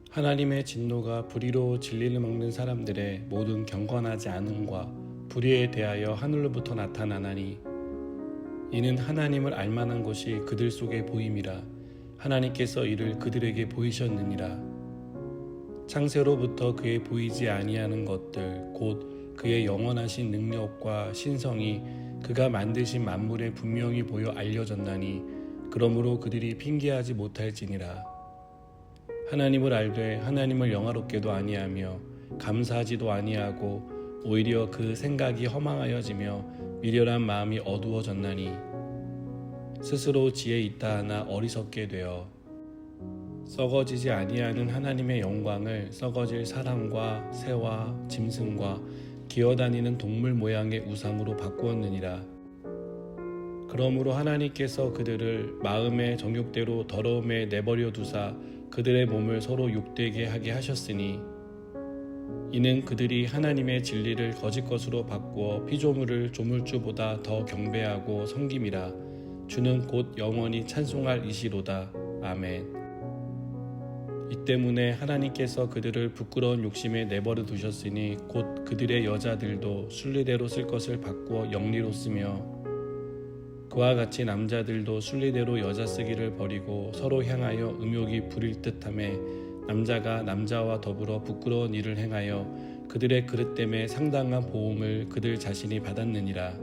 하나님의 진노가 불의로 진리를 막는 사람들의 모든 경건하지 않음과 불의에 대하여 하늘로부터 나타나나니 이는 하나님을 알만한 것이 그들 속에 보임이라. 하나님께서 이를 그들에게 보이셨느니라. 창세로부터 그의 보이지 아니하는 것들 곧 그의 영원하신 능력과 신성이 그가 만드신 만물에 분명히 보여 알려졌나니 그러므로 그들이 핑계하지 못할지니라. 하나님을 알되 하나님을 영화롭게도 아니하며 감사하지도 아니하고 오히려 그 생각이 허망하여지며 미련한 마음이 어두워졌나니 스스로 지혜 있다 하나 어리석게 되어 썩어지지 아니하는 하나님의 영광을 썩어질 사람과 새와 짐승과 기어다니는 동물 모양의 우상으로 바꾸었느니라. 그러므로 하나님께서 그들을 마음의 정욕대로 더러움에 내버려 두사 그들의 몸을 서로 욕되게 하게 하셨으니 이는 그들이 하나님의 진리를 거짓 것으로 바꾸어 피조물을 조물주보다 더 경배하고 섬김이라. 주는 곧 영원히 찬송할 이시로다. 아멘. 이 때문에 하나님께서 그들을 부끄러운 욕심에 내버려 두셨으니 곧 그들의 여자들도 순리대로 쓸 것을 바꾸어 영리로 쓰며 그와 같이 남자들도 순리대로 여자 쓰기를 버리고 서로 향하여 음욕이 부릴 듯하며 남자가 남자와 더불어 부끄러운 일을 행하여 그들의 그릇 때문에 상당한 보응을 그들 자신이 받았느니라.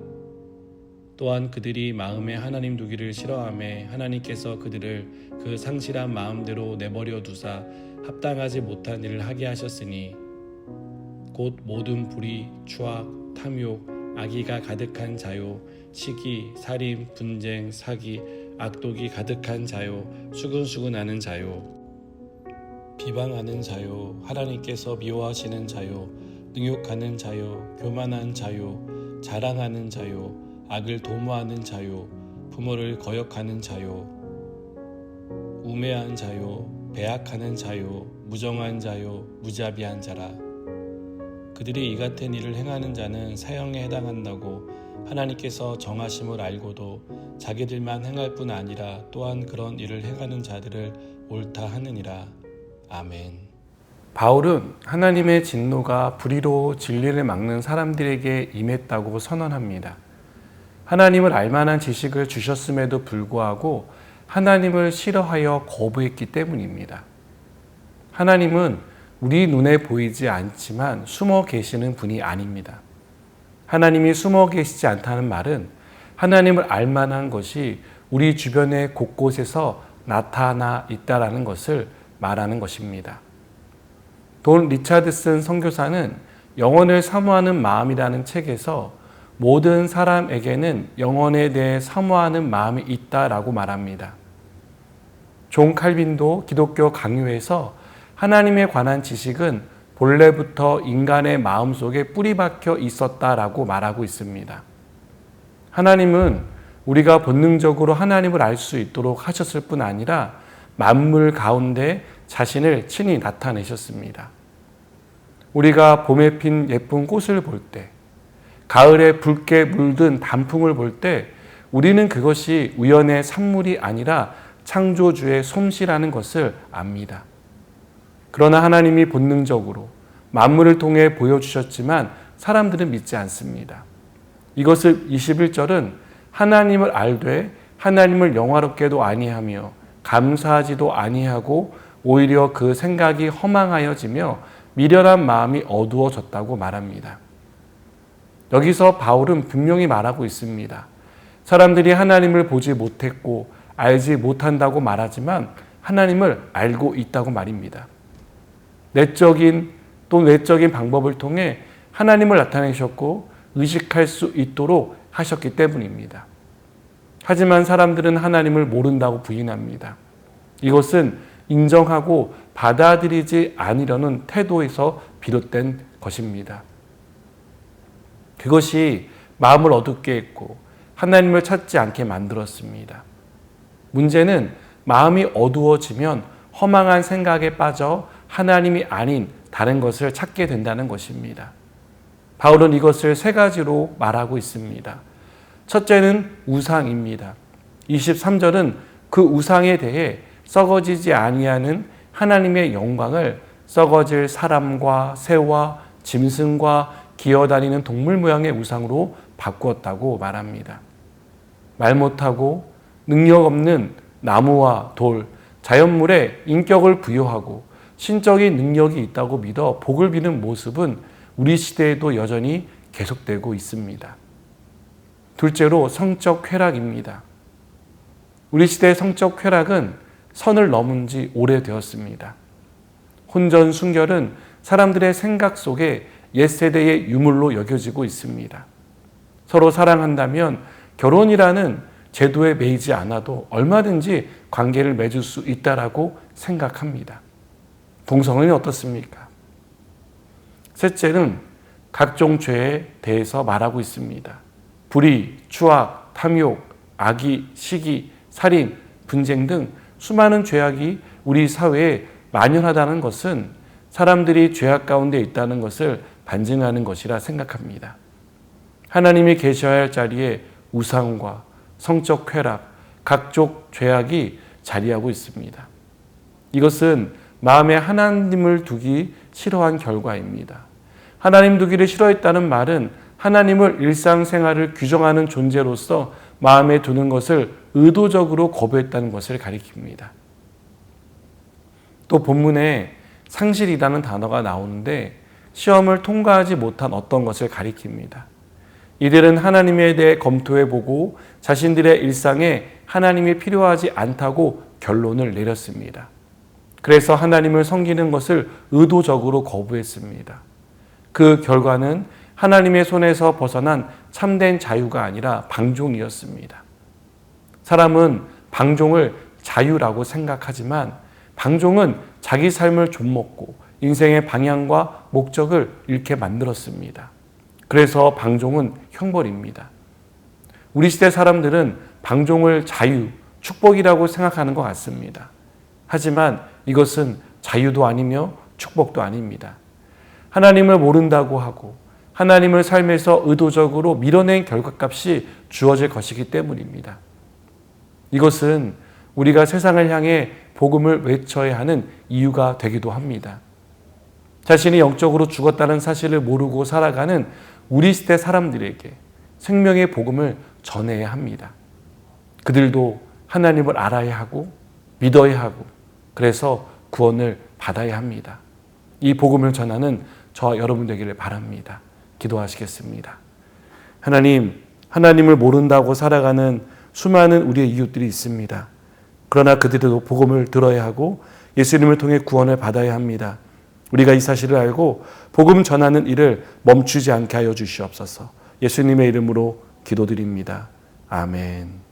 또한 그들이 마음에 하나님 두기를 싫어하며 하나님께서 그들을 그 상실한 마음대로 내버려 두사 합당하지 못한 일을 하게 하셨으니 곧 모든 불의, 추악, 탐욕, 악의가 가득한 자요, 시기, 살인, 분쟁, 사기, 악독이 가득한 자요, 수근수근하는 자요, 비방하는 자요, 하나님께서 미워하시는 자요, 능욕하는 자요, 교만한 자요, 자랑하는 자요, 악을 도모하는 자요, 부모를 거역하는 자요, 우매한 자요, 배악하는 자요, 무정한 자요, 무자비한 자라. 그들이 이 같은 일을 행하는 자는 사형에 해당한다고 하나님께서 정하심을 알고도 자기들만 행할 뿐 아니라 또한 그런 일을 행하는 자들을 옳다 하느니라. 아멘. 바울은 하나님의 진노가 불의로 진리를 막는 사람들에게 임했다고 선언합니다. 하나님을 알만한 지식을 주셨음에도 불구하고 하나님을 싫어하여 거부했기 때문입니다. 하나님은 우리 눈에 보이지 않지만 숨어 계시는 분이 아닙니다. 하나님이 숨어 계시지 않다는 말은 하나님을 알만한 것이 우리 주변의 곳곳에서 나타나 있다는 것을 말하는 것입니다. 돈 리차드슨 선교사는 영혼을 사모하는 마음이라는 책에서 모든 사람에게는 영혼에 대해 사모하는 마음이 있다라고 말합니다. 존 칼빈도 기독교 강요에서 하나님에 관한 지식은 본래부터 인간의 마음속에 뿌리박혀 있었다라고 말하고 있습니다. 하나님은 우리가 본능적으로 하나님을 알 수 있도록 하셨을 뿐 아니라 만물 가운데 자신을 친히 나타내셨습니다. 우리가 봄에 핀 예쁜 꽃을 볼 때, 가을에 붉게 물든 단풍을 볼 때 우리는 그것이 우연의 산물이 아니라 창조주의 솜씨라는 것을 압니다. 그러나 하나님이 본능적으로 만물을 통해 보여주셨지만 사람들은 믿지 않습니다. 이것을 21절은 하나님을 알되 하나님을 영화롭게도 아니하며 감사하지도 아니하고 오히려 그 생각이 허망하여지며 미련한 마음이 어두워졌다고 말합니다. 여기서 바울은 분명히 말하고 있습니다. 사람들이 하나님을 보지 못했고 알지 못한다고 말하지만 하나님을 알고 있다고 말입니다. 내적인 방법을 통해 하나님을 나타내셨고 의식할 수 있도록 하셨기 때문입니다. 하지만 사람들은 하나님을 모른다고 부인합니다. 이것은 인정하고 받아들이지 않으려는 태도에서 비롯된 것입니다. 그것이 마음을 어둡게 했고 하나님을 찾지 않게 만들었습니다. 문제는 마음이 어두워지면 허망한 생각에 빠져 하나님이 아닌 다른 것을 찾게 된다는 것입니다. 바울은 이것을 세 가지로 말하고 있습니다. 첫째는 우상입니다. 23절은 그 우상에 대해 썩어지지 아니하는 하나님의 영광을 썩어질 사람과 새와 짐승과 기어다니는 동물 모양의 우상으로 바꾸었다고 말합니다. 말 못하고 능력 없는 나무와 돌, 자연물에 인격을 부여하고 신적인 능력이 있다고 믿어 복을 비는 모습은 우리 시대에도 여전히 계속되고 있습니다. 둘째로 성적 쾌락입니다. 우리 시대의 성적 쾌락은 선을 넘은 지 오래되었습니다. 혼전 순결은 사람들의 생각 속에 옛세대의 유물로 여겨지고 있습니다. 서로 사랑한다면 결혼이라는 제도에 매이지 않아도 얼마든지 관계를 맺을 수 있다라고 생각합니다. 동성애는 어떻습니까? 셋째는 각종 죄에 대해서 말하고 있습니다. 불의, 추악, 탐욕, 악의, 시기, 살인, 분쟁 등 수많은 죄악이 우리 사회에 만연하다는 것은 사람들이 죄악 가운데 있다는 것을 반증하는 것이라 생각합니다. 하나님이 계셔야 할 자리에 우상과 성적 쾌락, 각종 죄악이 자리하고 있습니다. 이것은 마음에 하나님을 두기 싫어한 결과입니다. 하나님 두기를 싫어했다는 말은 하나님을 일상생활을 규정하는 존재로서 마음에 두는 것을 의도적으로 거부했다는 것을 가리킵니다. 또 본문에 상실이라는 단어가 나오는데 시험을 통과하지 못한 어떤 것을 가리킵니다. 이들은 하나님에 대해 검토해보고 자신들의 일상에 하나님이 필요하지 않다고 결론을 내렸습니다. 그래서 하나님을 섬기는 것을 의도적으로 거부했습니다. 그 결과는 하나님의 손에서 벗어난 참된 자유가 아니라 방종이었습니다. 사람은 방종을 자유라고 생각하지만 방종은 자기 삶을 좀먹고 인생의 방향과 목적을 잃게 만들었습니다. 그래서 방종은 형벌입니다. 우리 시대 사람들은 방종을 자유, 축복이라고 생각하는 것 같습니다. 하지만 이것은 자유도 아니며 축복도 아닙니다. 하나님을 모른다고 하고 하나님을 삶에서 의도적으로 밀어낸 결과값이 주어질 것이기 때문입니다. 이것은 우리가 세상을 향해 복음을 외쳐야 하는 이유가 되기도 합니다. 자신이 영적으로 죽었다는 사실을 모르고 살아가는 우리 시대 사람들에게 생명의 복음을 전해야 합니다. 그들도 하나님을 알아야 하고 믿어야 하고 그래서 구원을 받아야 합니다. 이 복음을 전하는 저와 여러분 되기를 바랍니다. 기도하시겠습니다. 하나님, 하나님을 모른다고 살아가는 수많은 우리의 이웃들이 있습니다. 그러나 그들도 복음을 들어야 하고 예수님을 통해 구원을 받아야 합니다. 우리가 이 사실을 알고 복음 전하는 일을 멈추지 않게 하여 주시옵소서. 예수님의 이름으로 기도드립니다. 아멘.